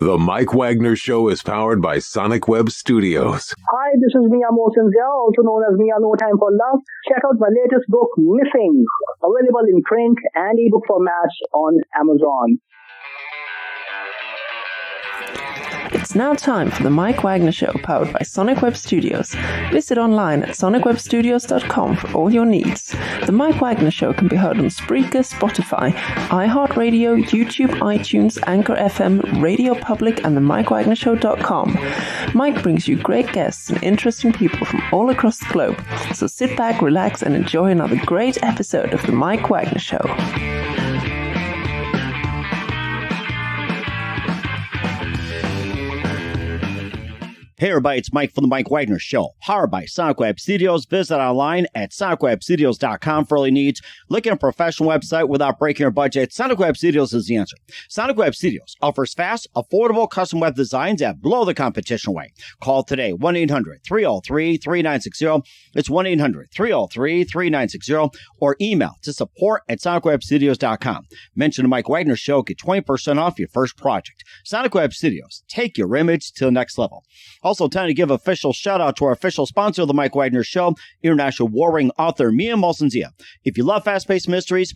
The Mike Wagner Show is powered by Sonic Web Studios. Hi, this is Mia Mosensia, also known as Mia No Time for Love. Check out my latest book, Missing, available in print and ebook formats on Amazon. It's now time for the Mike Wagner Show, powered by Sonic Web Studios. Visit online at sonicwebstudios.com for all your needs. The Mike Wagner Show can be heard on Spreaker, Spotify, iHeartRadio, YouTube, iTunes, Anchor FM, Radio Public, and the MikeWagnerShow.com. Mike brings you great guests and interesting people from all across the globe. So sit back, relax, and enjoy another great episode of the Mike Wagner Show. Hey everybody, it's Mike from the Mike Wagner Show, powered by Sonic Web Studios. Visit online at sonicwebstudios.com for all your needs. Looking at a professional website without breaking your budget? Sonic Web Studios is the answer. Sonic Web Studios offers fast, affordable custom web designs that blow the competition away. Call today, 1-800-303-3960. It's 1-800-303-3960, or email to support@sonicwebstudios.com. Mention the Mike Wagner Show, get 20% off your first project. Sonic Web Studios, take your image to the next level. Also, time to give official shout out to our official sponsor of the Mike Wagner Show, international warring author Mia Mosensia. If you love fast-paced mysteries,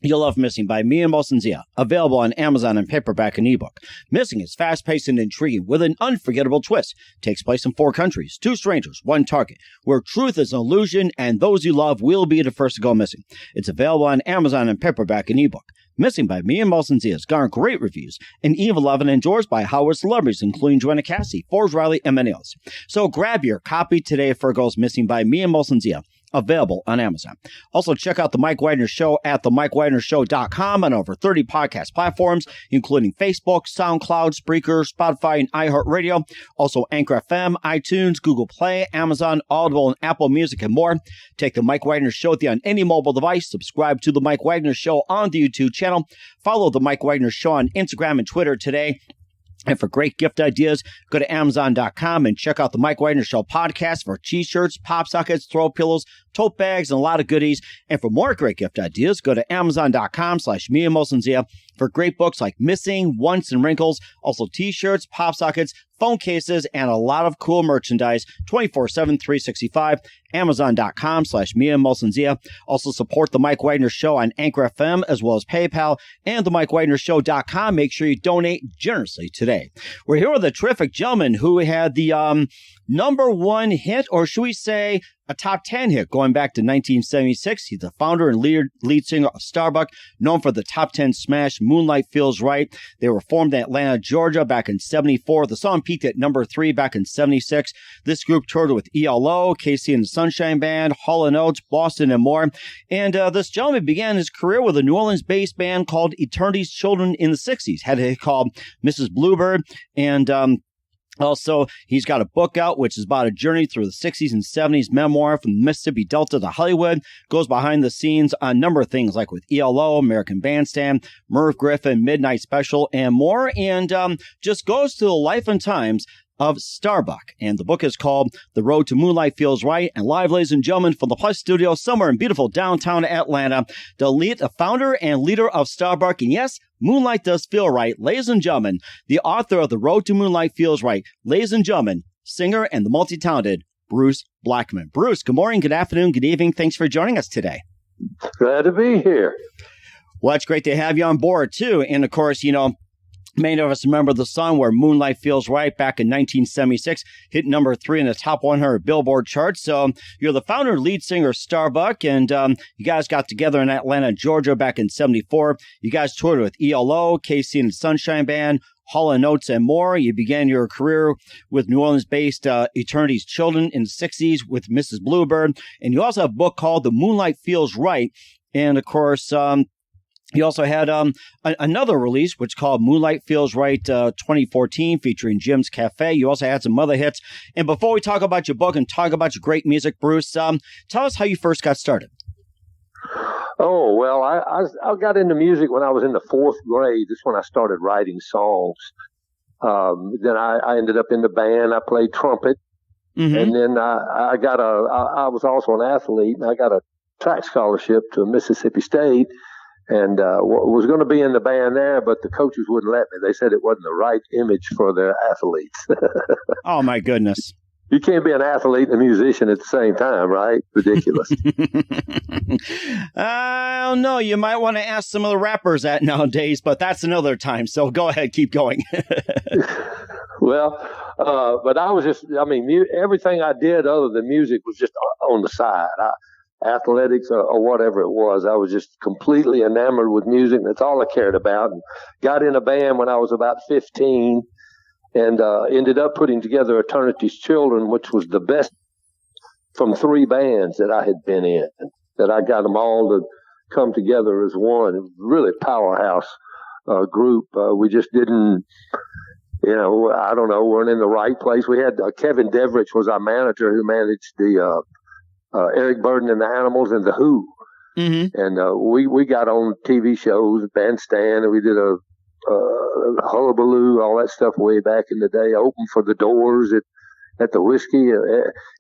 you'll love Missing by Mia Mosensia, available on Amazon in paperback and ebook. Missing is fast-paced and intriguing with an unforgettable twist. Takes place in 4 countries, 2 strangers, 1 target, where truth is an illusion and those you love will be the first to go missing. It's available on Amazon in paperback and ebook. Missing by Mia Mosensia has garnered great reviews and even loved and endorsed by Hollywood celebrities, including Joanna Cassidy, Forbes Riley, and many others. So grab your copy today for Girls Missing by Mia Mosensia, available on Amazon. Also, check out The Mike Wagner Show at themikewagnershow.com on over 30 podcast platforms, including Facebook, SoundCloud, Spreaker, Spotify, and iHeartRadio. Also, Anchor FM, iTunes, Google Play, Amazon, Audible, and Apple Music, and more. Take The Mike Wagner Show with you on any mobile device. Subscribe to The Mike Wagner Show on the YouTube channel. Follow The Mike Wagner Show on Instagram and Twitter today. And for great gift ideas, go to Amazon.com and check out the Mike Wagner Show podcast for t-shirts, pop sockets, throw pillows, tote bags, and a lot of goodies. And for more great gift ideas, go to Amazon.com/Mia Mosensia for great books like Missing, Once, and Wrinkles. Also t-shirts, pop sockets, phone cases, and a lot of cool merchandise 24/7, 365. Amazon.com/Mia Mosensia. Also support the Mike Wagner Show on Anchor FM as well as PayPal and the MikeWagnerShow.com. Make sure you donate generously today. We're here with a terrific gentleman who had the number 1 hit, or should we say a top 10 hit, going back to 1976. He's the founder and lead singer of Starbuck, known for the top 10 smash Moonlight Feels Right. They were formed in Atlanta, Georgia back in 74. The song peaked at number 3 back in 76. This group toured with ELO, KC and the Sunshine Band, Hall & Oates, Boston, and more. And this gentleman began his career with a New Orleans-based band called Eternity's Children in the 60s. Had a hit called Mrs. Bluebird, and also, he's got a book out, which is about a journey through the 60s and 70s memoir from the Mississippi Delta to Hollywood. Goes behind the scenes on a number of things like with ELO, American Bandstand, Merv Griffin, Midnight Special, and more. And just goes to the life and times of Starbuck. And the book is called The Road to Moonlight Feels Right. And live, ladies and gentlemen, from the Plus Studio somewhere in beautiful downtown Atlanta, the founder and leader of Starbuck. And yes, Moonlight does feel right. Ladies and gentlemen, the author of The Road to Moonlight Feels Right. Ladies and gentlemen, singer and the multi-talented Bruce Blackman. Bruce, good morning, good afternoon, good evening. Thanks for joining us today. Glad to be here. Well, it's great to have you on board, too. And, of course, you know, many of us remember the song where Moonlight Feels Right back in 1976, hit number 3 in the top 100 Billboard charts. So you're the founder and lead singer of Starbuck, and you guys got together in Atlanta, Georgia back in 74. You guys toured with ELO, KC and the Sunshine Band, Hall & Oates, and more. You began your career with New Orleans-based Eternity's Children in the 60s with Mrs. Bluebird. And you also have a book called The Moonlight Feels Right. And, of course, you also had another release, which is called Moonlight Feels Right 2014, featuring Jim's Cafe. You also had some other hits. And before we talk about your book and talk about your great music, Bruce, tell us how you first got started. Oh, well, I got into music when I was in the 4th grade. That's when I started writing songs. Then I ended up in the band. I played trumpet. Mm-hmm. And then I was also an athlete, and I got a track scholarship to Mississippi State. and was going to be in the band there, but the coaches wouldn't let me. They said it wasn't the right image for their athletes. Oh, my goodness. You can't be an athlete and a musician at the same time, right? Ridiculous. I don't know. You might want to ask some of the rappers that nowadays, but that's another time. So go ahead, keep going. Well, but I was just, everything I did other than music was just on the side. Athletics or whatever it was. I was just completely enamored with music. That's all I cared about. And got in a band when I was about 15. And ended up putting together Eternity's Children, which was the best from 3 bands that I had been in, that I got them all to come together as one. It was really powerhouse group. We just didn't, I don't know, weren't in the right place. We had Kevin Deverich was our manager, who managed the Eric Burden and the Animals and the Who. Mm-hmm. And we got on TV shows, Bandstand, and we did a Hullabaloo, all that stuff way back in the day. Open for the Doors at the Whiskey.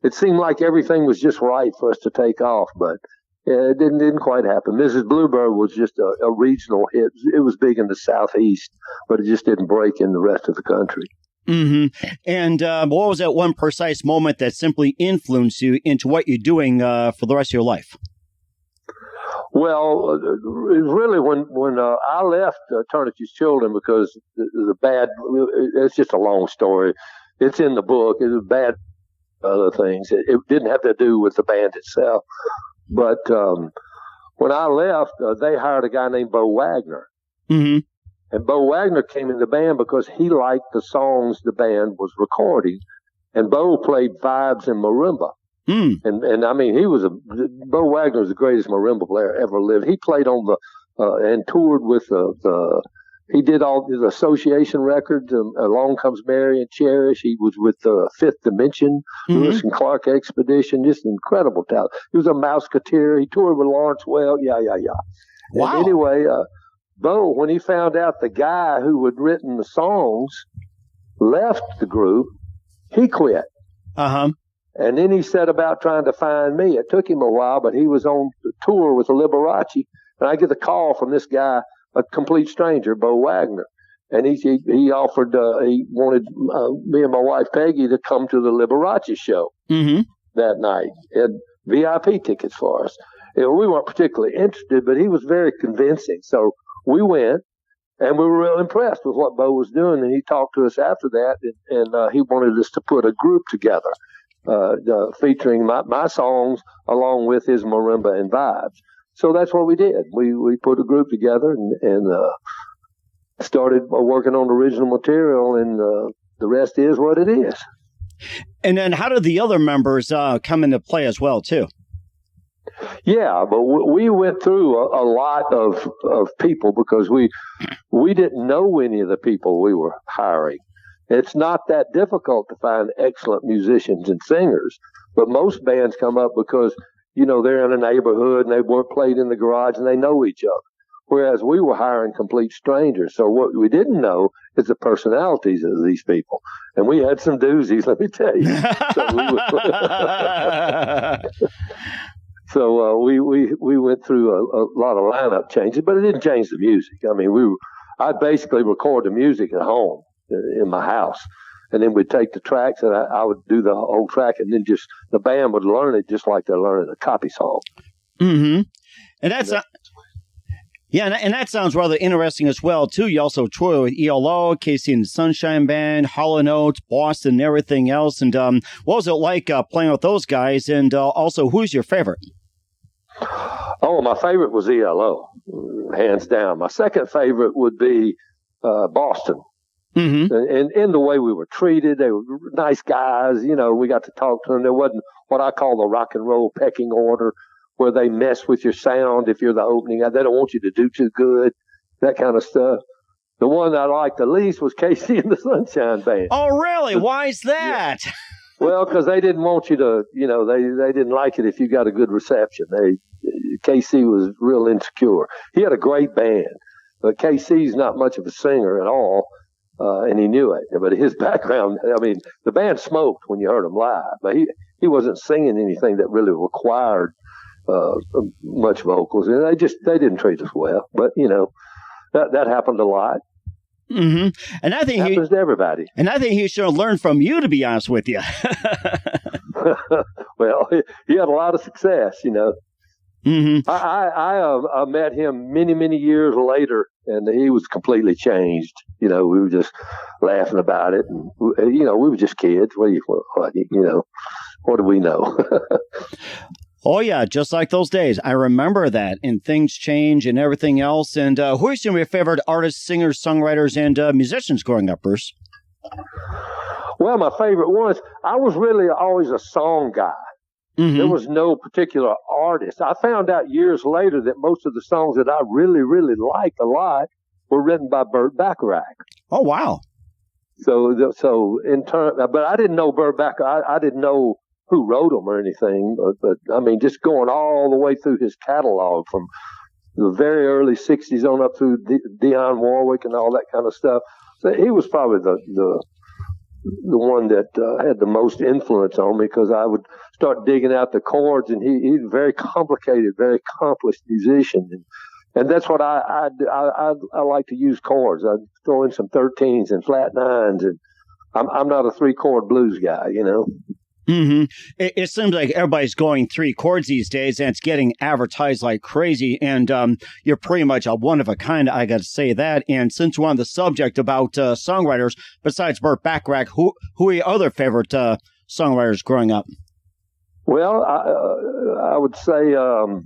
It seemed like everything was just right for us to take off, but it didn't quite happen. Mrs. Bluebird was just a regional hit. It was big in the Southeast, but it just didn't break in the rest of the country. Mm-hmm. And what was that one precise moment that simply influenced you into what you're doing for the rest of your life? Well, it was really when I left Eternity's Children, because the bad, it's just a long story. It's in the book. It was bad other things. It didn't have to do with the band itself. But when I left, they hired a guy named Bo Wagner. Mm-hmm. And Bo Wagner came in the band because he liked the songs the band was recording. And Bo played vibes and marimba. Mm. And he was Bo Wagner was the greatest marimba player ever lived. He played on and toured with he did all the association records, Along Comes Mary and Cherish. He was with Fifth Dimension, mm-hmm. Lewis and Clark Expedition, just incredible talent. He was a Mouseketeer. He toured with Lawrence Welk, yeah. Wow. And anyway, Bo, when he found out the guy who had written the songs left the group, he quit. Uh-huh. And then he set about trying to find me. It took him a while, but he was on the tour with the Liberace. And I get a call from this guy, a complete stranger, Bo Wagner. And he offered, he wanted me and my wife Peggy to come to the Liberace show mm-hmm. that night. Had VIP tickets for us. We weren't particularly interested, but he was very convincing. So we went, and we were real impressed with what Bo was doing. And he talked to us after that, and he wanted us to put a group together. Featuring my songs along with his marimba and vibes. So that's what we did. We put a group together and started working on original material, and the rest is what it is. And then how did the other members come into play as well, too? Yeah, but we went through a lot of people because we didn't know any of the people we were hiring. It's not that difficult to find excellent musicians and singers, but most bands come up because, they're in a neighborhood and they weren't played in the garage and they know each other. Whereas we were hiring complete strangers. So what we didn't know is the personalities of these people. And we had some doozies, let me tell you. So we went through a lot of lineup changes, but it didn't change the music. I basically record the music at home in my house, and then we'd take the tracks and I would do the whole track, and then just the band would learn it just like they're learning a copy song. Mm-hmm. And that's and that sounds rather interesting as well too. You also toured with ELO, Casey and the Sunshine Band, Hall & Oates, Boston, and everything else. And what was it like playing with those guys? And also, who's your favorite? Oh, my favorite was ELO, hands down. My second favorite would be Boston. Mm-hmm. And in the way we were treated, they were nice guys. We got to talk to them. There wasn't what I call the rock and roll pecking order, where they mess with your sound if you're the opening. They don't want you to do too good, that kind of stuff. The one I liked the least was Casey and the Sunshine Band. Oh, really? Why is that? Yeah. Well, because they didn't want you to, they didn't like it if you got a good reception. Casey was real insecure. He had a great band, but Casey's not much of a singer at all. And he knew it, but his background, the band smoked when you heard him live, but he wasn't singing anything that really required much vocals, and they didn't treat us well. But that happened a lot. Mm-hmm. And I think happens to everybody. And I think he should have learned from you, to be honest with you. Well, he had a lot of success, Mm-hmm. I met him many years later, and he was completely changed. We were just laughing about it, and we were just kids. What do we know? Oh, yeah, just like those days. I remember that, and things change and everything else. And who are some of your favorite artists, singers, songwriters, and musicians growing up, Bruce? Well, my favorite ones, I was really always a song guy. Mm-hmm. There was no particular artist. I found out years later that most of the songs that I really liked a lot were written by Bert Bacharach. Oh, wow. So in turn, but I didn't know Bert Bacharach. I didn't know who wrote them or anything, but I mean, just going all the way through his catalog from the very early 60s on up through Dionne Warwick and all that kind of stuff. So he was probably the one that had the most influence on me, because I would start digging out the chords, and he's a very complicated, very accomplished musician. And that's what I like to use chords. I throw in some 13s and flat nines, and I'm not a 3-chord blues guy, Mm-hmm. It seems like everybody's going 3 chords these days, and it's getting advertised like crazy. And you're pretty much a one of a kind, I got to say that. And since we're on the subject about songwriters, besides Bert Bacharach, who are your other favorite songwriters growing up? Well, I would say, go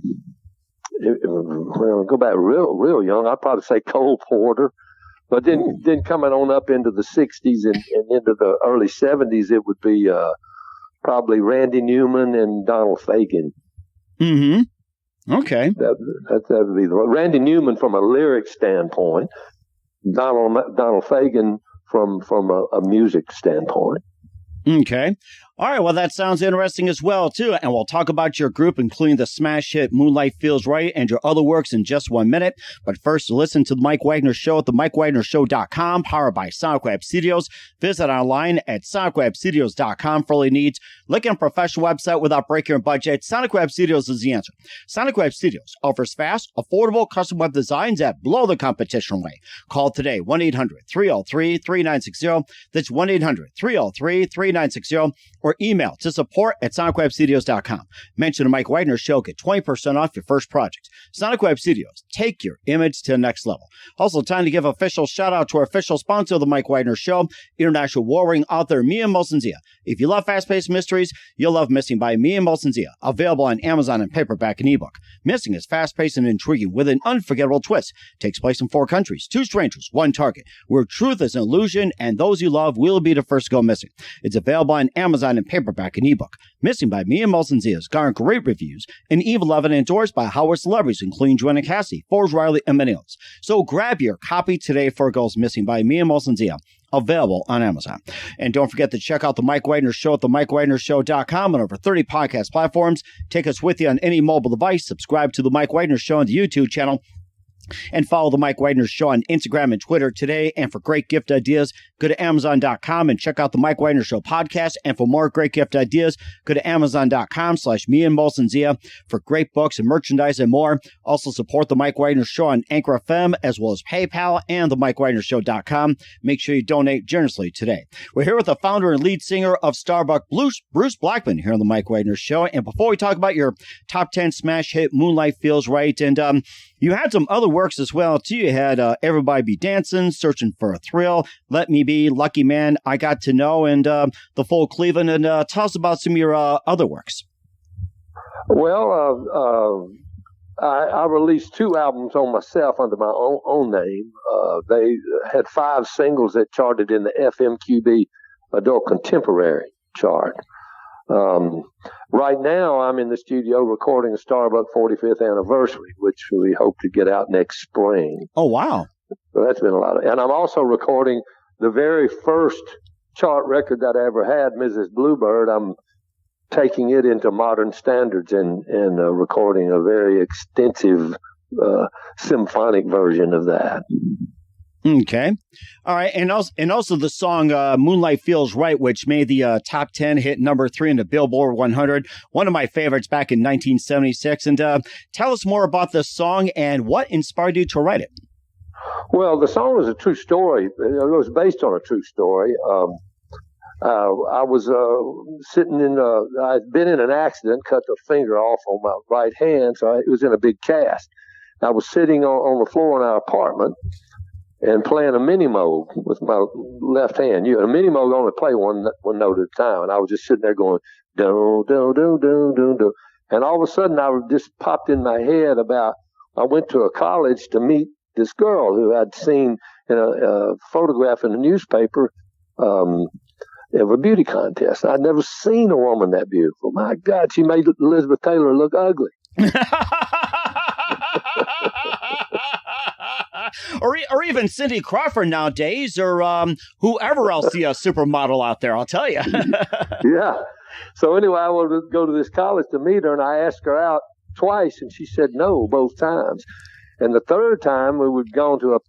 back real young, I'd probably say Cole Porter. But then coming on up into the 60s and into the early 70s, it would be probably Randy Newman and Donald Fagen. Mm-hmm. Okay. That would be Randy Newman from a lyric standpoint, Donald Fagen from a music standpoint. Okay. All right. Well, that sounds interesting as well, too. And we'll talk about your group, including the smash hit Moonlight Feels Right and your other works in just 1 minute. But first, listen to The Mike Wagner Show at themikewagnershow.com, powered by Sonic Web Studios. Visit online at sonicwebstudios.com for all your needs. Looking at a professional website without breaking your budget? Sonic Web Studios is the answer. Sonic Web Studios offers fast, affordable custom web designs that blow the competition away. Call today, 1-800-303-3960. That's 1-800-303-3960. Or email to support@sonicwebstudios.com. Mention the Mike Wagner Show. Get 20% off your first project. Sonic Web Studios. Take your image to the next level. Also, time to give official shout out to our official sponsor of the Mike Wagner Show, international warring author Mia Molson-Zia. If you love fast-paced mysteries, you'll love Missing by Mia Molson-Zia. Available on Amazon in paperback and ebook. Missing is fast-paced and intriguing with an unforgettable twist. Takes place in 4 countries, 2 strangers, 1 target, where truth is an illusion and those you love will be the first to go missing. It's available on Amazon in paperback and ebook. Missing by Mia Molson-Zia has garnered great reviews and even loved and endorsed by Howard celebrities, including Joanna Cassidy, Forbes Riley, and many others. So grab your copy today for Goes Missing by Mia Molson-Zia. Available on Amazon. And don't forget to check out The Mike Wagner Show at themikewagnershow.com on over 30 podcast platforms. Take us with you on any mobile device. Subscribe to The Mike Wagner Show on the YouTube channel. And follow The Mike Wagner Show on Instagram and Twitter today. And for great gift ideas, go to Amazon.com and check out The Mike Wagner Show podcast. And for more great gift ideas, go to Amazon.com/Mia Molson-Zia for great books and merchandise and more. Also support The Mike Wagner Show on Anchor FM as well as PayPal and TheMikeWagnerShow.com. Make sure you donate generously today. We're here with the founder and lead singer of Starbuck, Bruce Blackman, here on The Mike Wagner Show. And before we talk about your top 10 smash hit, Moonlight Feels Right, and you had some other works as well, too. You had Everybody Be Dancing, Searching for a Thrill, Let Me Be, Lucky Man, I Got to Know, and The Full Cleveland. And tell us about some of your other works. Well, I released 2 albums on myself under my own name. They had 5 singles that charted in the FMQB Adult Contemporary chart. Right now, I'm in the studio recording a Starbuck 45th anniversary, which we hope to get out next spring. Oh, wow. So that's been a lot of, and I'm also recording the very first chart record that I ever had, Mrs. Bluebird. I'm taking it into modern standards and recording a very extensive symphonic version of that. Okay. All right. And also the song Moonlight Feels Right, which made the top 10, hit number 3 in the Billboard 100. One of my favorites back in 1976. And tell us more about this song and what inspired you to write it. Well, the song is a true story. It was based on a true story. I was sitting I'd been in an accident, cut the finger off on my right hand, so it was in a big cast. I was sitting on the floor in our apartment and playing a mini moog with my left hand. A mini moog only play one note at a time, and I was just sitting there going, do, do, do, do, do, do. And all of a sudden, I just popped in my head I went to a college to meet this girl who I'd seen in a photograph in the newspaper of a beauty contest. I'd never seen a woman that beautiful. My God, she made Elizabeth Taylor look ugly. or even Cindy Crawford nowadays, or whoever else the supermodel out there, I'll tell you. Yeah. So anyway, I wanted to go to this college to meet her, and I asked her out twice, and she said no both times. And the third time, we had gone to a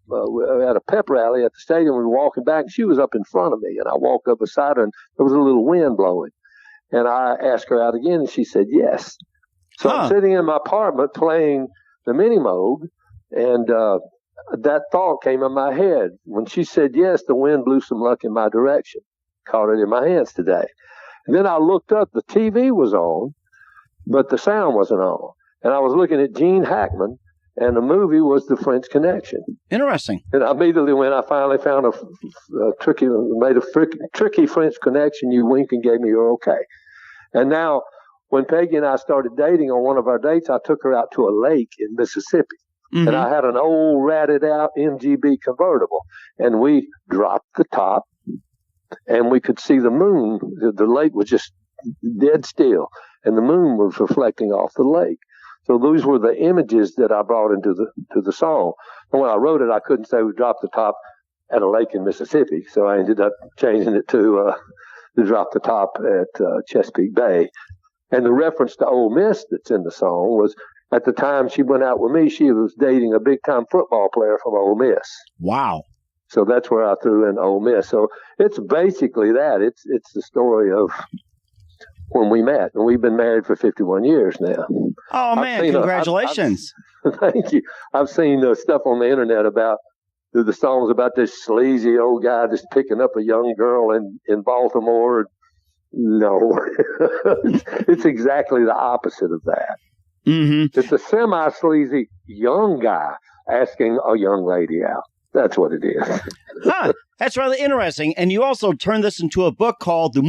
pep rally at the stadium. We were walking back, and she was up in front of me. And I walked up beside her, and there was a little wind blowing. And I asked her out again, and she said yes. So I'm sitting in my apartment playing the mini moog, and that thought came in my head. When she said yes, the wind blew some luck in my direction. Caught it in my hands today. And then I looked up. The TV was on, but the sound wasn't on. And I was looking at Gene Hackman, and the movie was The French Connection. Interesting. And immediately when I finally found a tricky French connection, you winked and gave me your okay. And now, when Peggy and I started dating, on one of our dates, I took her out to a lake in Mississippi. Mm-hmm. And I had an old ratted out MGB convertible. And we dropped the top, and we could see the moon. The lake was just dead still, and the moon was reflecting off the lake. So those were the images that I brought into the song. And when I wrote it, I couldn't say we dropped the top at a lake in Mississippi, so I ended up changing it to drop the top at Chesapeake Bay. And the reference to Ole Miss that's in the song was, at the time she went out with me, she was dating a big-time football player from Ole Miss. Wow. So that's where I threw in Ole Miss. So it's basically that. It's the story of when we met, and we've been married for 51 years now. Oh, man, congratulations. Thank you. I've seen stuff on the internet about the songs about this sleazy old guy just picking up a young girl in Baltimore. No, it's exactly the opposite of that. Mm-hmm. It's a semi-sleazy young guy asking a young lady out. That's what it is. That's rather interesting. And you also turned this into a book called The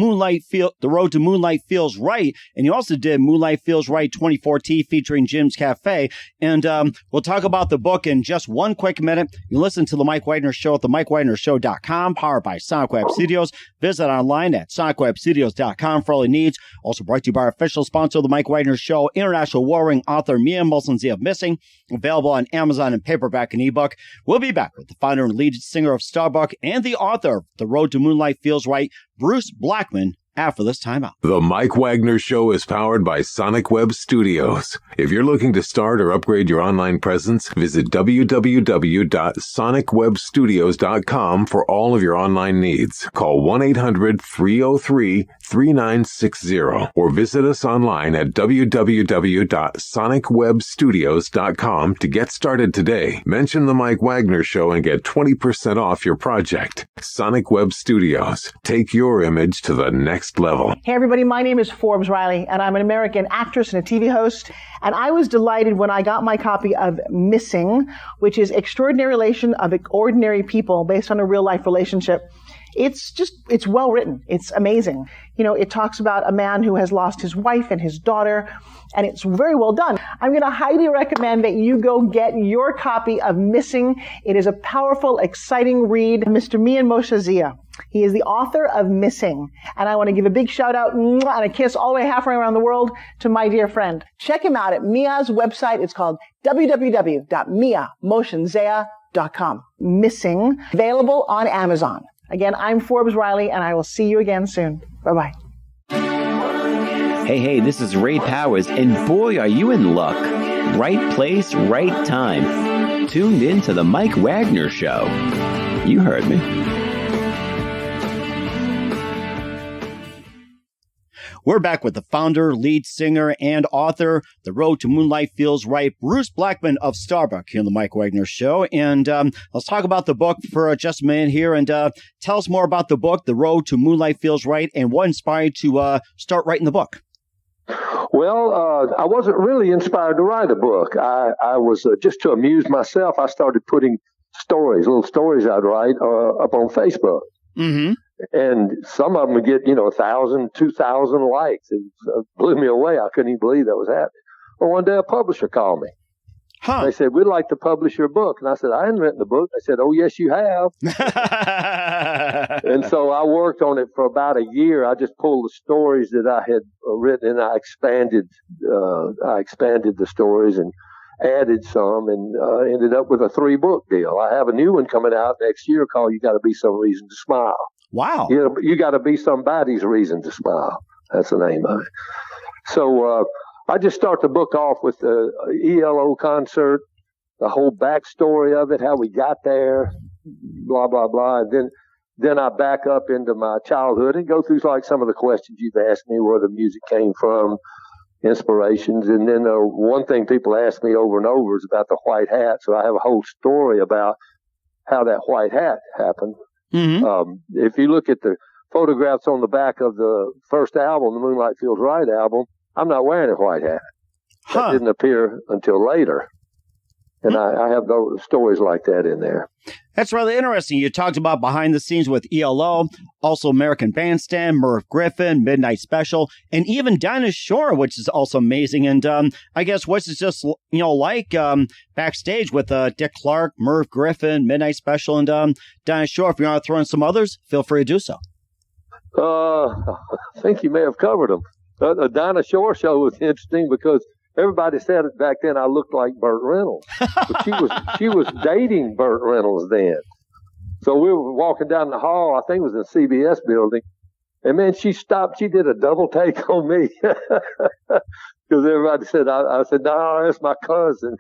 Road to Moonlight Feels Right. And you also did Moonlight Feels Right 24T featuring Jim's Cafe. And we'll talk about the book in just one quick minute. You listen to The Mike Wagner Show at themikewagnershow.com, powered by Sonic Web Studios. Visit online at sonicwebstudios.com for all your needs. Also brought to you by our official sponsor of The Mike Wagner Show, international warring author Mia Molson-Zia of Missing, available on Amazon in paperback and ebook. We'll be back with the founder and lead singer of Starbuck and the author of The Road to Moonlight Feels Right, Bruce Blackman, after this timeout. The Mike Wagner Show is powered by Sonic Web Studios. If you're looking to start or upgrade your online presence, visit www.sonicwebstudios.com for all of your online needs. Call 1-800-303-3960 or visit us online at www.sonicwebstudios.com to get started today. Mention The Mike Wagner Show and get 20% off your project. Sonic Web Studios. Take your image to the next level. Hey everybody, my name is Forbes Riley, and I'm an American actress and a TV host. And I was delighted when I got my copy of Missing, which is Extraordinary Relation of Ordinary People based on a real life relationship. It's well written. It's amazing. You know, it talks about a man who has lost his wife and his daughter, and it's very well done. I'm going to highly recommend that you go get your copy of Missing. It is a powerful, exciting read. Mr. Mian Moshe-Zia. He is the author of Missing. And I want to give a big shout out and a kiss all the way halfway around the world to my dear friend. Check him out at Mia's website. It's called www.miamoshenzea.com. Missing. Available on Amazon. Again, I'm Forbes Riley, and I will see you again soon. Bye-bye. Hey, this is Ray Powers, and boy, are you in luck. Right place, right time. Tuned in to The Mike Wagner Show. You heard me. We're back with the founder, lead singer, and author, The Road to Moonlight Feels Right, Bruce Blackman of Starbuck, here on the Mike Wagner Show. And let's talk about the book for just a minute here. And tell us more about the book, The Road to Moonlight Feels Right, and what inspired you to start writing the book. Well, I wasn't really inspired to write a book. I was just to amuse myself. I started putting little stories I'd write up on Facebook. Mm-hmm. And some of them would get, 1,000, 2,000 likes. It blew me away. I couldn't even believe that was happening. Well, one day a publisher called me. They said, we'd like to publish your book. And I said, I hadn't written the book. They said, oh, yes, you have. And so I worked on it for about a year. I just pulled the stories that I had written, and I expanded the stories and added some, and ended up with a 3-book deal. I have a new one coming out next year called You Gotta Be Some Reason to Smile. Wow. You got to be somebody's reason to smile. That's the name of it. So I just start the book off with the ELO concert, the whole backstory of it, how we got there, blah, blah, blah. And then I back up into my childhood and go through like some of the questions you've asked me, where the music came from, inspirations. And then one thing people ask me over and over is about the white hat. So I have a whole story about how that white hat happened. Mm-hmm. If you look at the photographs on the back of the first album, the Moonlight Feels Right album, I'm not wearing a white hat. That didn't appear until later. And I have those stories like that in there. That's really interesting. You talked about behind the scenes with ELO, also American Bandstand, Merv Griffin, Midnight Special, and even Dinah Shore, which is also amazing. And I guess what's it just like backstage with Dick Clark, Merv Griffin, Midnight Special, and Dinah Shore. If you want to throw in some others, feel free to do so. I think you may have covered them. The Dinah Shore show was interesting because everybody said it back then I looked like Burt Reynolds. But she was dating Burt Reynolds then. So we were walking down the hall, I think it was in the CBS building, and man, she stopped. She did a double take on me. Because everybody said, I said, no, that's my cousin.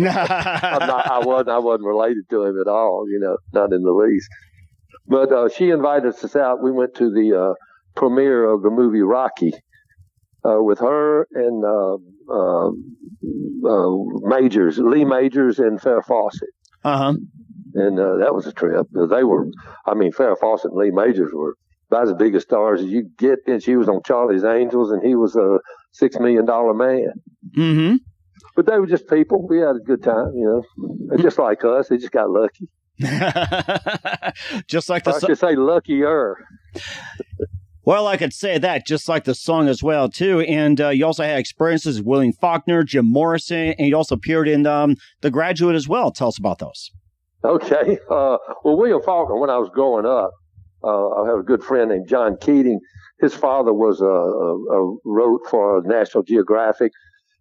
I wasn't related to him at all, not in the least. But she invited us out. We went to the premiere of the movie Rocky. With her and Lee Majors and Farrah Fawcett. Uh-huh. And that was a trip. Farrah Fawcett and Lee Majors were about as big a stars as you get. And she was on Charlie's Angels, and he was a $6 million man. Mm-hmm. But they were just people. We had a good time, They're just like us. They just got lucky. Just like I should say luckier. Well, I could say that, just like the song as well, too. And you also had experiences with William Faulkner, Jim Morrison, and you also appeared in The Graduate as well. Tell us about those. Okay. Well, William Faulkner, when I was growing up, I had a good friend named John Keating. His father was wrote for National Geographic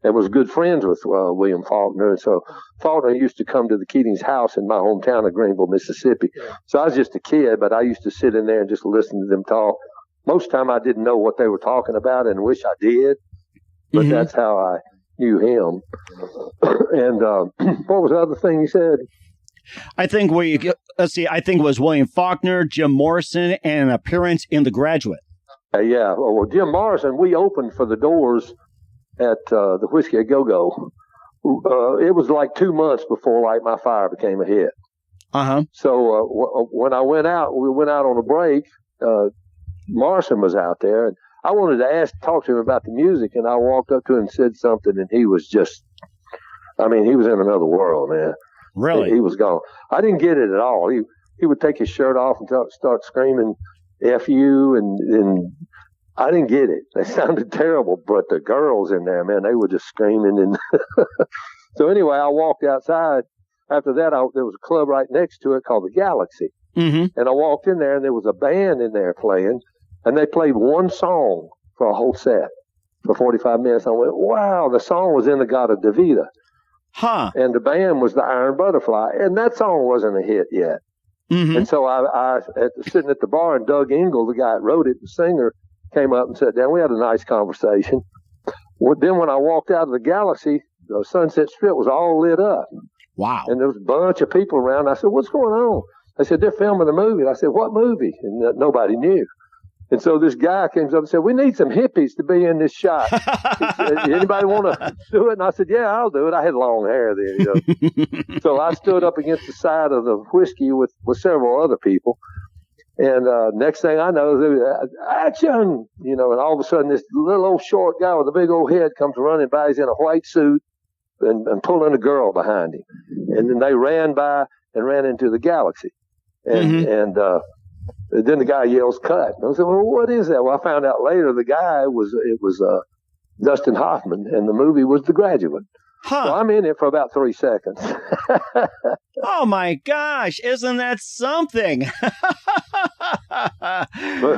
and was good friends with William Faulkner. And so Faulkner used to come to the Keating's house in my hometown of Greenville, Mississippi. So I was just a kid, but I used to sit in there and just listen to them talk. Most of the time I didn't know what they were talking about and wish I did, but that's how I knew him. And what was the other thing you said? I think I think it was William Faulkner, Jim Morrison, and an appearance in The Graduate. Yeah. Well, Jim Morrison, we opened for the Doors at the Whiskey A Go-Go. It was like 2 months before Light My Fire became a hit. Uh-huh. So when we went out on a break, Morrison was out there, and I wanted to talk to him about the music, and I walked up to him and said something, and he was just, he was in another world, man. Really? He was gone. I didn't get it at all. He would take his shirt off and start screaming F you, and I didn't get it. They sounded terrible, but the girls in there, man, they were just screaming. And so anyway, I walked outside. After that, there was a club right next to it called the Galaxy. Mm-hmm. And I walked in there, and there was a band in there playing, and they played one song for a whole set for 45 minutes. I went, wow, the song was In-A-Gadda-Da-Vida. Huh. And the band was the Iron Butterfly, and that song wasn't a hit yet. Mm-hmm. And so I sitting at the bar, and Doug Engel, the guy that wrote it, the singer, came up and sat down. We had a nice conversation. Then when I walked out of the Galaxy, the Sunset Strip was all lit up. Wow. And there was a bunch of people around. I said, what's going on? They said, they're filming a movie. And I said, what movie? And nobody knew. And so this guy came up and said, we need some hippies to be in this shot. He said, anybody want to do it? And I said, yeah, I'll do it. I had long hair then, you know. So I stood up against the side of the whiskey with several other people. And next thing I know, action, you know, and all of a sudden this little old short guy with a big old head comes running by. He's in a white suit and pulling a girl behind him. And then they ran by and ran into the galaxy. And then the guy yells, cut. And I said, well, what is that? Well, I found out later the guy was Dustin Hoffman, and the movie was The Graduate. Huh. So I'm in it for about 3 seconds. Oh, my gosh. Isn't that something? But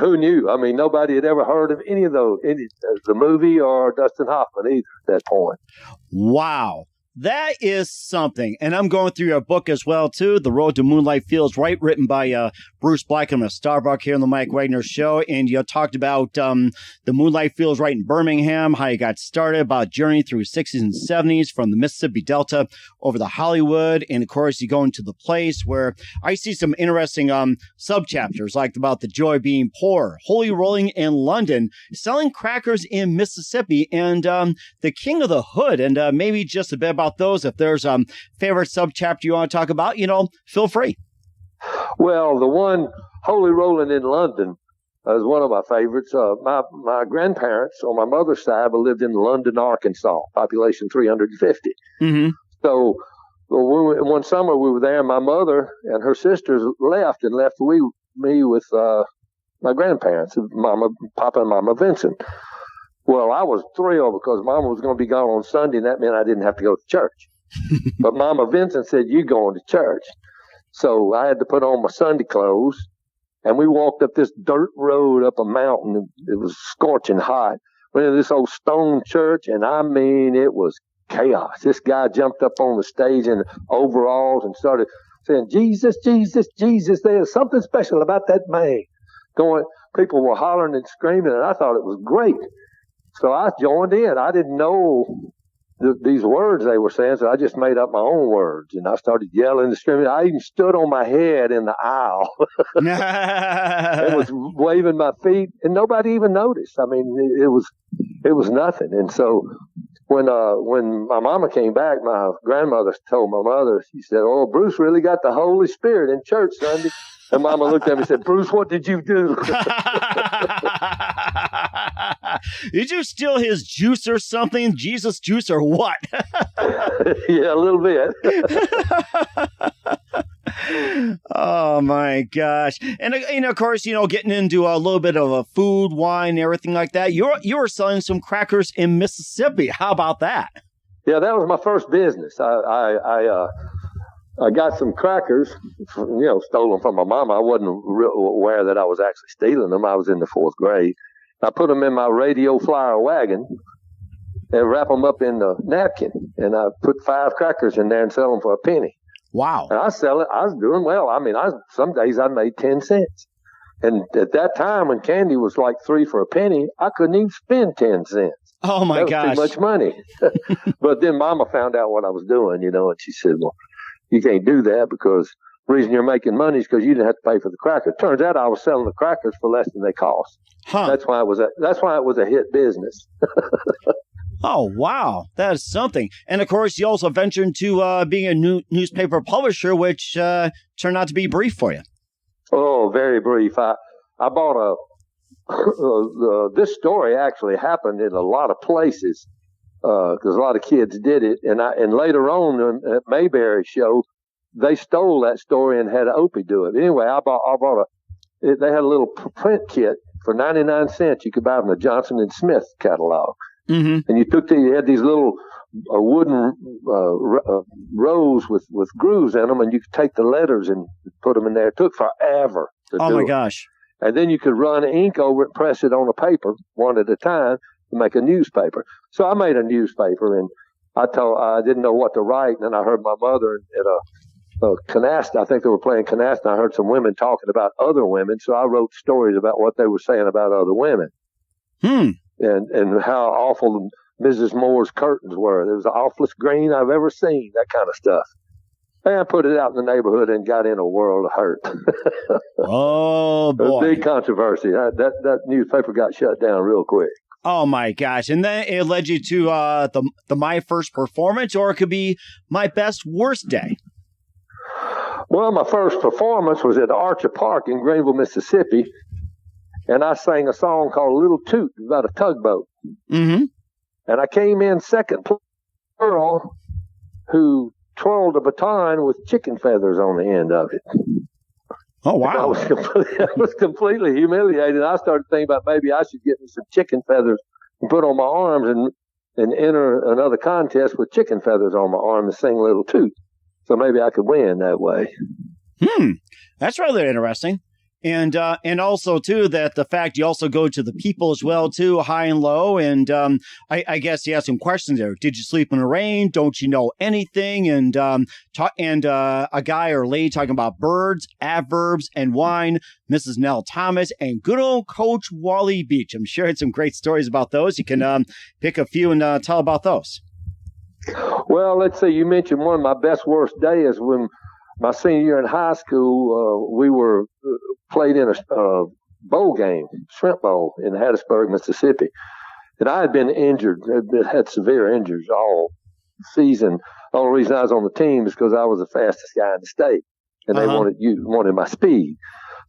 who knew? I mean, nobody had ever heard of any of those, the movie or Dustin Hoffman either at that point. Wow. That is something. And I'm going through your book as well, too. The Road to Moonlight Feels Right, written by Bruce Blackman of Starbuck here on the Mike Wagner Show. And you talked about the Moonlight Feels Right in Birmingham, how you got started, about journey through 60s and 70s from the Mississippi Delta over to Hollywood. And, of course, you go into the place where I see some interesting subchapters, like about the joy of being poor, holy rolling in London, selling crackers in Mississippi, and the King of the Hood, and maybe just a bit about those. If there's a favorite subchapter you want to talk about, you know, feel free. Well, the one, Holy Rolling in London, is one of my favorites. My grandparents on my mother's side lived in London, Arkansas, population 350. Mm-hmm. So one summer we were there, and my mother and her sisters left me with my grandparents, Papa and Mama Vincent. Well, I was thrilled because Mama was going to be gone on Sunday, and that meant I didn't have to go to church. But Mama Vincent said, "You going to church?" So I had to put on my Sunday clothes, and we walked up this dirt road up a mountain. It was scorching hot. Went into this old stone church, and I mean, it was chaos. This guy jumped up on the stage in overalls and started saying, "Jesus, Jesus, Jesus." There's something special about that man. People were hollering and screaming, and I thought it was great. So I joined in. I didn't know these words they were saying, so I just made up my own words. And I started yelling and screaming. I even stood on my head in the aisle and was waving my feet, and nobody even noticed. I mean, it was nothing. And so when my mama came back, my grandmother told my mother, she said, "Oh, Bruce really got the Holy Spirit in church Sunday." And Mama looked at me and said, "Bruce, what did you do?" Did you steal his juice or something? Jesus juice or what? Yeah, a little bit. Oh, my gosh. And of course, getting into a little bit of food, wine, everything like that. You were selling some crackers in Mississippi. How about that? Yeah, that was my first business. I got some crackers, stolen from my mama. I wasn't aware that I was actually stealing them. I was in the 4th grade. I put them in my radio flyer wagon and wrap them up in a napkin. And I put 5 crackers in there and sell them for a penny. Wow. And I sell it. I was doing well. I mean, some days I made 10 cents. And at that time when candy was like 3 for a penny, I couldn't even spend 10 cents. Oh, my gosh. Too much money. But then Mama found out what I was doing, and she said, "Well, you can't do that because the reason you're making money is because you didn't have to pay for the crackers." Turns out I was selling the crackers for less than they cost. Huh. That's why it was a hit business. Oh, wow. That is something. And, of course, you also ventured into being a newspaper publisher, which turned out to be brief for you. Oh, very brief. I bought this story actually happened in a lot of places because a lot of kids did it. And later on at Mayberry show, they stole that story and had Opie do it. Anyway, I bought they had a little print kit for 99 cents. You could buy them the Johnson & Smith catalog. Mm-hmm. And you had these little wooden rows with grooves in them, and you could take the letters and put them in there. It took forever to do it. Oh, my gosh. And then you could run ink over it, press it on a paper one at a time to make a newspaper. So I made a newspaper, and I didn't know what to write. And then I heard my mother at a canasta. I think they were playing canasta. And I heard some women talking about other women. So I wrote stories about what they were saying about other women. And how awful Mrs. Moore's curtains were. It was the awfulest green I've ever seen, that kind of stuff. and put it out in the neighborhood and got in a world of hurt. Oh, boy. A big controversy. That newspaper got shut down real quick. Oh, my gosh. And then it led you to the My First Performance, or it could be My Best Worst Day. Well, my first performance was at Archer Park in Greenville, Mississippi, and I sang a song called Little Toot about a tugboat. Mm-hmm. And I came in second girl who twirled a baton with chicken feathers on the end of it. Oh, wow. I was completely humiliated. I started thinking about maybe I should get me some chicken feathers and put on my arms and enter another contest with chicken feathers on my arm and sing Little Toot. So maybe I could win that way. That's rather interesting. And also, too, that the fact you also go to the people as well, too, high and low. And I guess you have some questions there. Did you sleep in the rain? Don't you know anything? And a guy or lady talking about birds, adverbs, and wine. Mrs. Nell Thomas and good old Coach Wally Beach. I'm sure had some great stories about those. You can pick a few and tell about those. Well, let's see. You mentioned one of my best worst days when my senior year in high school, we were played in a bowl game, shrimp bowl in Hattiesburg, Mississippi. And I had been injured, had severe injuries all season. The only reason I was on the team is because I was the fastest guy in the state, and they wanted my speed.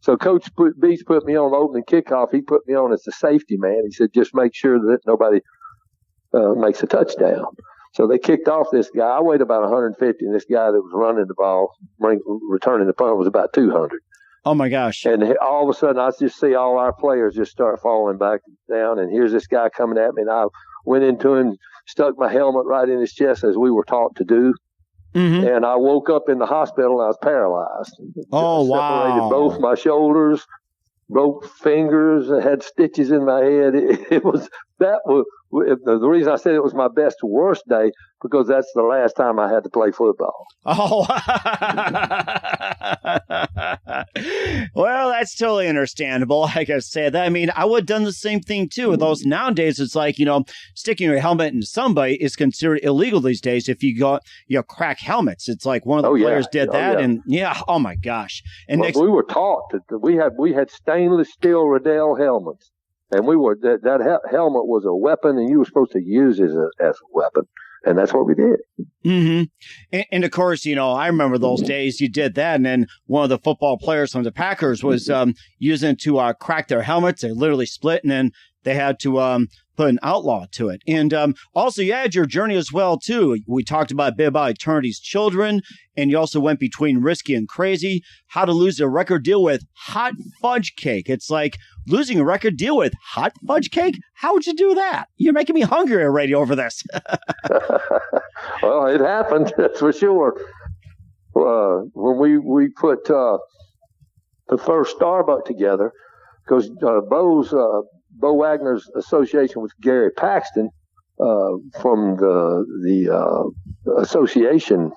So Coach Beach put me on the opening kickoff. He put me on as the safety man. He said, just make sure that nobody makes a touchdown. So they kicked off this guy. I weighed about 150, and this guy that was running the ball, returning the punt, was about 200. Oh, my gosh. And all of a sudden, I just see all our players just start falling back down, and here's this guy coming at me, and I went into him, stuck my helmet right in his chest as we were taught to do, and I woke up in the hospital, and I was paralyzed. Oh, wow. Separated both my shoulders, broke fingers, I had stitches in my head. The reason I said it was my best worst day, because that's the last time I had to play football. Oh, well, that's totally understandable. Like I said, I mean, I would have done the same thing too with those. Nowadays, it's like, sticking your helmet into somebody is considered illegal these days. If you crack helmets, it's like one of the players did that. And oh my gosh. And we were taught that we had stainless steel Riddell helmets. And that helmet was a weapon, and you were supposed to use it as a weapon. And that's what we did. Mm-hmm. And of course, I remember those days you did that. And then one of the football players from the Packers was using it to crack their helmets. They literally split, and then they had to put an outlaw to it. And also, you had your journey as well, too. We talked about a bit about Eternity's Children, and you also went between Risky and Crazy, how to lose a record deal with Hot Fudge Cake. It's like losing a record deal with Hot Fudge Cake? How would you do that? You're making me hungry already over this. Well, it happened, that's for sure. When we put the first Starbuck together, because Bo Wagner's association with Gary Paxton from the association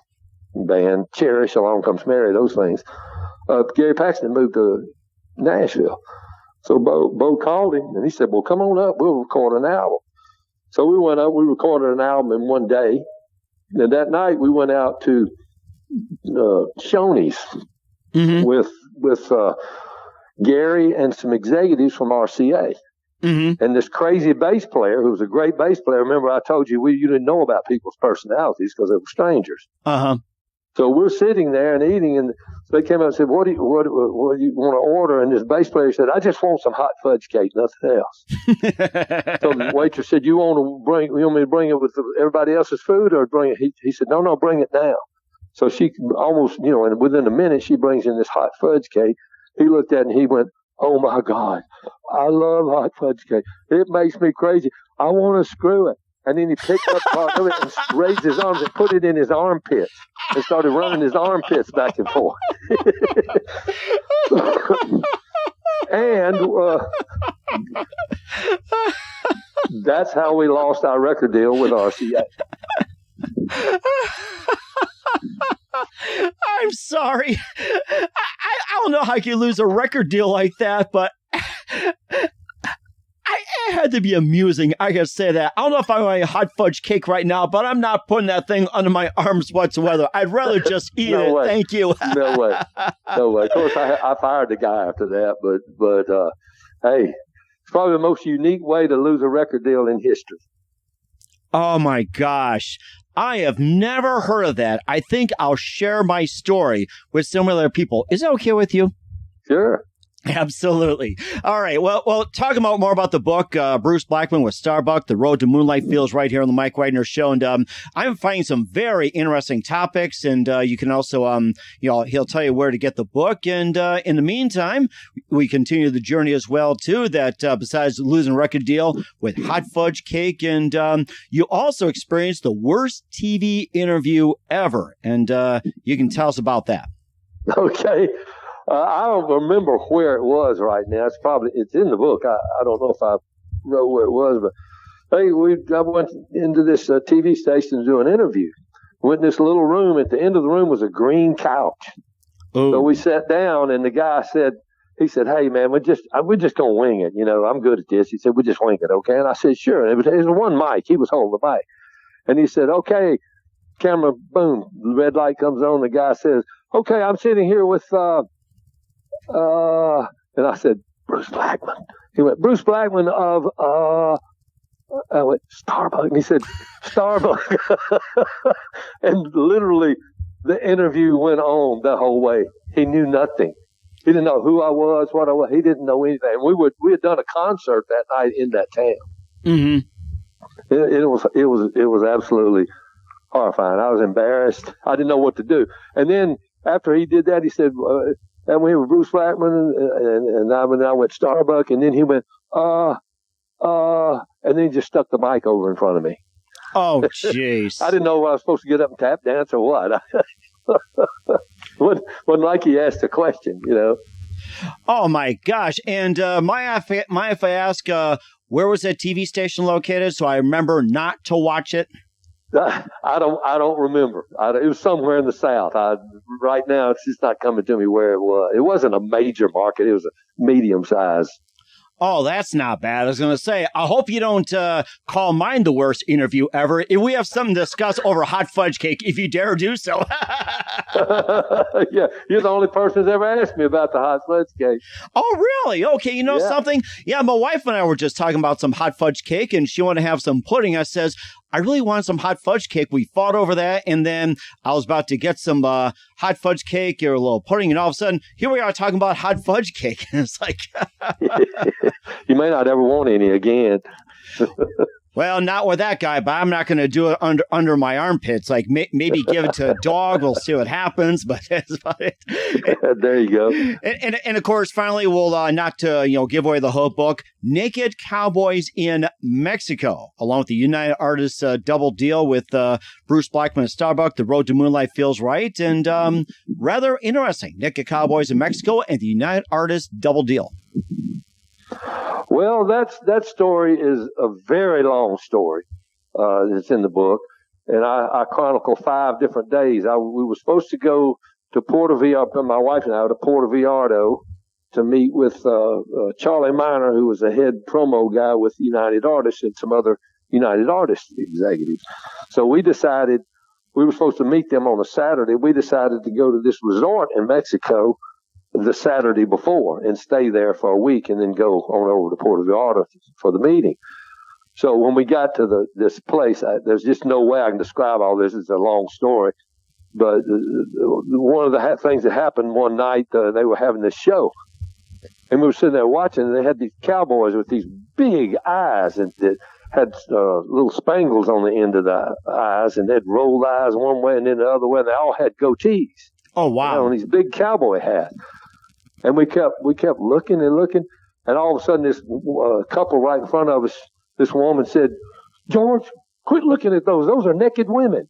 band, Cherish, Along Comes Mary, those things. Gary Paxton moved to Nashville. So Bo called him, and he said, well, come on up. We'll record an album. So we went up. We recorded an album in one day. And that night, we went out to Shoney's with Gary and some executives from RCA. And this crazy bass player, who was a great bass player. Remember, I told you you didn't know about people's personalities because they were strangers. So we're sitting there and eating, and so they came up and said, "What do you want to order?" And this bass player said, "I just want some hot fudge cake, nothing else." So the waitress said, "You want me to bring it with everybody else's food, or bring it?" He said, "No, bring it now." So she almost, and within a minute, she brings in this hot fudge cake. He looked at it and he went, "Oh my God, I love hot fudge cake. It makes me crazy. I want to screw it." And then he picked up part of it and raised his arms and put it in his armpits and started running his armpits back and forth. And that's how we lost our record deal with RCA. I'm sorry. I don't know how you lose a record deal like that, but I tried to be amusing. I gotta say that. I don't know if I want a hot fudge cake right now, but I'm not putting that thing under my arms whatsoever. I'd rather just eat it. Way. Thank you. No way. Of course, I fired the guy after that, but hey, it's probably the most unique way to lose a record deal in history. Oh my gosh. I have never heard of that. I think I'll share my story with similar people. Is that okay with you? Sure. Absolutely. All right. Well, talking about more about the book, Bruce Blackman with Starbuck, The Road to Moonlight feels right here on the Mike Wagner Show. And I'm finding some very interesting topics. And you can also, he'll tell you where to get the book. And in the meantime, we continue the journey as well, too, that besides losing a record deal with hot fudge cake, and you also experienced the worst TV interview ever. And you can tell us about that. Okay. I don't remember where it was right now. It's in the book. I don't know if I wrote where it was, but I went into this TV station to do an interview. Went in this little room. At the end of the room was a green couch. Oh. So we sat down, and the guy said, "Hey man, we're just gonna wing it. I'm good at this." He said, "We just wing it, okay?" And I said, "Sure." And it was one mic. He was holding the mic, and he said, "Okay, camera, boom." The red light comes on. The guy says, "Okay, I'm sitting here with." And I said, "Bruce Blackman." He went, "Bruce Blackman of, I went, Starbuck." And he said, "Starbuck." And literally the interview went on the whole way. He knew nothing. He didn't know who I was, what I was. He didn't know anything. We had done a concert that night in that town. Mm-hmm. It was absolutely horrifying. I was embarrassed. I didn't know what to do. And then after he did that, he said, and we were Bruce Blackman, and I went Starbuck, and then he went, and then he just stuck the mic over in front of me. Oh, jeez. I didn't know if I was supposed to get up and tap dance or what. Wasn't like he asked a question, Oh, my gosh. And if I ask, where was that TV station located so I remember not to watch it? I don't remember. It was somewhere in the South. Right now, it's just not coming to me where it was. It wasn't a major market. It was a medium size. Oh, that's not bad. I was going to say, I hope you don't call mine the worst interview ever. If we have something to discuss over hot fudge cake, if you dare do so. Yeah, you're the only person who's ever asked me about the hot fudge cake. Oh, really? Okay, something? Yeah, my wife and I were just talking about some hot fudge cake, and she wanted to have some pudding. I says, I really want some hot fudge cake. We fought over that, and then I was about to get some hot fudge cake or a little pudding, and all of a sudden, here we are talking about hot fudge cake. And it's like... You may not ever want any again. Well, not with that guy, but I'm not going to do it under my armpits. Like maybe give it to a dog. We'll see what happens. But that's about it. There you go. And of course, finally, we'll not to give away the whole book. Naked Cowboys in Mexico, along with the United Artists double deal with Bruce Blackman of Starbuck. The Road to Moonlight feels right, and rather interesting. Naked Cowboys in Mexico and the United Artists double deal. Well, that story is a very long story. It's in the book, and I chronicle 5 different days. We were supposed to go to Puerto Vallarta, my wife and I, to Puerto Vallarta to meet with Charlie Miner, who was the head promo guy with United Artists and some other United Artists executives. So we decided we were supposed to meet them on a Saturday. We decided to go to this resort in Mexico the Saturday before and stay there for a week and then go on over to Puerto Vallarta for the meeting. So when we got to this place, there's just no way I can describe all this. It's a long story. But one of the things that happened one night, they were having this show. And we were sitting there watching, and they had these cowboys with these big eyes and that had little spangles on the end of the eyes, and they'd rolled eyes one way and then the other way, and they all had goatees. Oh, wow. And these big cowboy hats. And we kept looking and looking, and all of a sudden this couple right in front of us, this woman said, "George, quit looking at those. Those are naked women."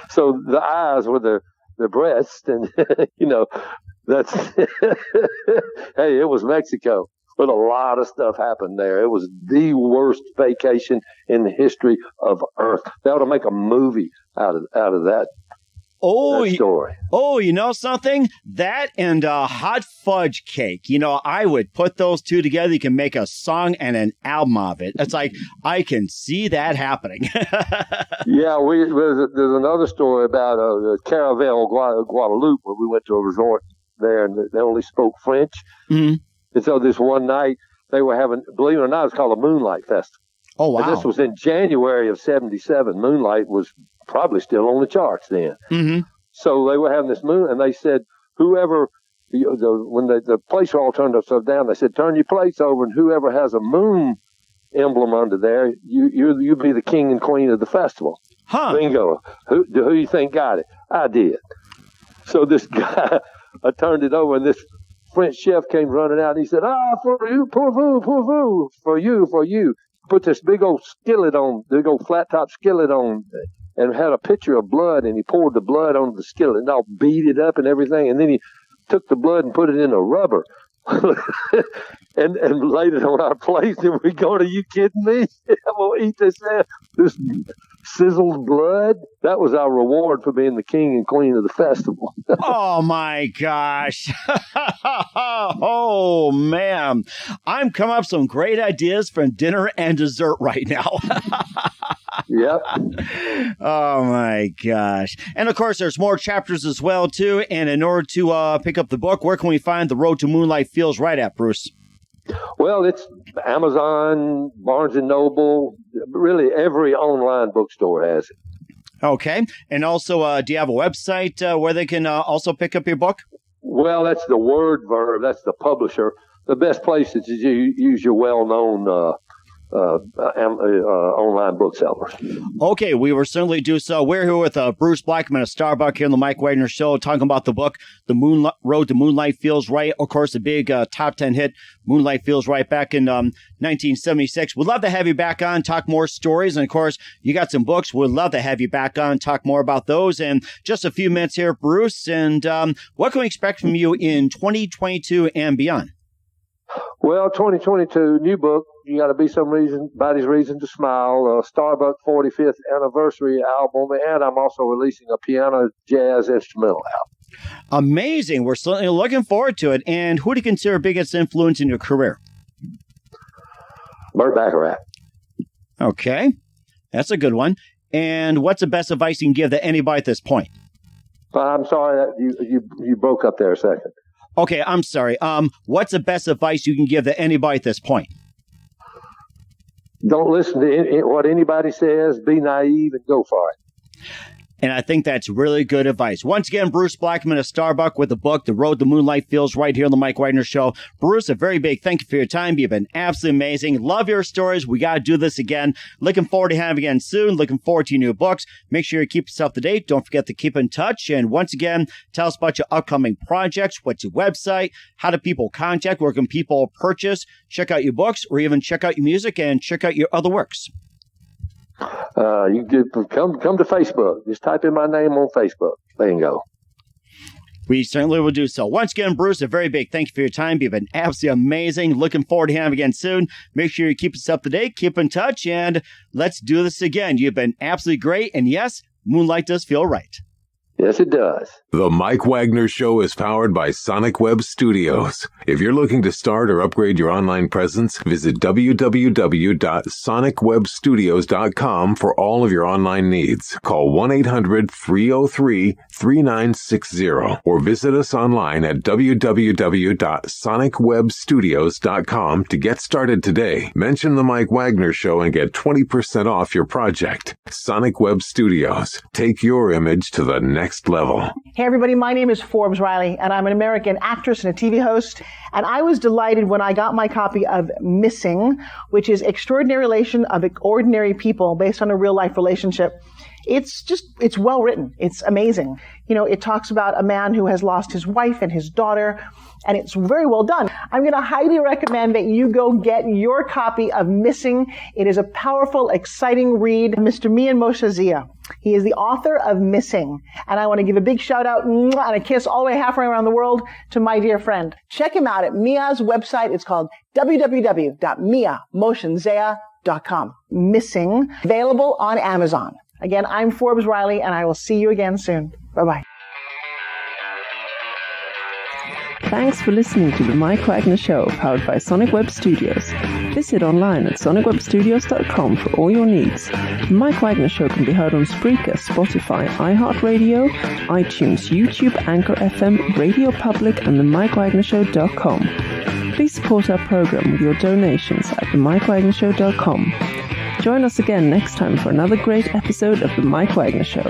So the eyes were the breasts, and that's hey, it was Mexico, but a lot of stuff happened there. It was the worst vacation in the history of Earth. They ought to make a movie out of that that story. Oh, you know something? That and hot fudge cake. You know, I would put those two together. You can make a song and an album of it. It's like, I can see that happening. Yeah, there's another story about Caravel, Guadeloupe, where we went to a resort there, and they only spoke French. Mm-hmm. And so this one night, they were having, believe it or not, it's called a Moonlight Festival. Oh, wow. And this was in January of 1977. Moonlight was probably still on the charts then. Mm-hmm. So they were having this and they said, whoever, when the plates were all turned upside down, they said, turn your plates over, and whoever has a moon emblem under there, you be the king and queen of the festival. Huh. Bingo. Who you think got it? I did. So this guy, I turned it over, and this French chef came running out, and he said, for you, pour vous, for you. Put this big old flat top skillet on, and had a pitcher of blood, and he poured the blood on the skillet and all beat it up and everything, and then he took the blood and put it in a rubber and laid it on our plate, and we going, are you kidding me? I'm going to eat this sizzled blood. That was our reward for being the king and queen of the festival. Oh, my gosh. Oh, man. I'm coming up with some great ideas for dinner and dessert right now. Yep. Oh, my gosh. And, of course, there's more chapters as well, too. And in order to pick up the book, where can we find The Road to Moonlight Feels Right at, Bruce? Well, it's Amazon, Barnes & Noble, really every online bookstore has it. Okay. And also, do you have a website where they can also pick up your book? Well, that's the Word Verb. That's the publisher. The best place is to use your well-known online booksellers. Okay, we will certainly do so. We're here with Bruce Blackman of Starbuck here on the Mike Wagner Show, talking about the book, The Road to Moonlight Feels Right. Of course, the big top 10 hit, Moonlight Feels Right, back in 1976. We'd love to have you back on, talk more stories. And, of course, you got some books. We'd love to have you back on, talk more about those. And just a few minutes here, Bruce. And what can we expect from you in 2022 and beyond? Well, 2022, new book. You got to be somebody's reason to smile. Starbuck 45th anniversary album, and I'm also releasing a piano jazz instrumental album. Amazing. We're certainly looking forward to it. And who do you consider biggest influence in your career? Bert Bacharach. Okay, that's a good one. And what's the best advice you can give to anybody at this point? I'm sorry that you broke up there a second. Okay, I'm sorry. What's the best advice you can give to anybody at this point? Don't listen to what anybody says. Be naive and go for it. And I think that's really good advice. Once again, Bruce Blackman of Starbuck with the book, The Road to Moonlight Feels Right, here on the Mike Wagner Show. Bruce, a very big thank you for your time. You've been absolutely amazing. Love your stories. We got to do this again. Looking forward to having you again soon. Looking forward to your new books. Make sure you keep yourself up to date. Don't forget to keep in touch. And once again, tell us about your upcoming projects. What's your website? How do people contact? Where can people purchase, check out your books, or even check out your music and check out your other works? You can come to Facebook. Just type in my name on Facebook. Bingo. We certainly will do so. Once again, Bruce, a very big thank you for your time. You've been absolutely amazing. Looking forward to having you again soon. Make sure you keep us up to date, keep in touch, and let's do this again. You've been absolutely great. And yes, Moonlight does feel right. Yes, it does. The Mike Wagner Show is powered by Sonic Web Studios. If you're looking to start or upgrade your online presence, visit www.sonicwebstudios.com for all of your online needs. Call 1-800-303-3960 or visit us online at www.sonicwebstudios.com to get started today. Mention the Mike Wagner Show and get 20% off your project. Sonic Web Studios. Take your image to the next level. Hey everybody, my name is Forbes Riley, and I'm an American actress and a TV host. And I was delighted when I got my copy of Missing, which is Extraordinary Relation of Ordinary People based on a real life relationship. It's well written. It's amazing. You know, it talks about a man who has lost his wife and his daughter, and it's very well done. I'm going to highly recommend that you go get your copy of Missing. It is a powerful, exciting read. Mr. Mian Moshe Zia. He is the author of Missing. And I want to give a big shout out and a kiss all the way halfway around the world to my dear friend. Check him out at Mia's website. It's called www.miamoshenzea.com. Missing, available on Amazon. Again, I'm Forbes Riley, and I will see you again soon. Bye-bye. Thanks for listening to The Mike Wagner Show, powered by Sonic Web Studios. Visit online at sonicwebstudios.com for all your needs. The Mike Wagner Show can be heard on Spreaker, Spotify, iHeartRadio, iTunes, YouTube, Anchor FM, Radio Public, and themikewagnershow.com. Please support our program with your donations at themikewagnershow.com. Join us again next time for another great episode of The Mike Wagner Show.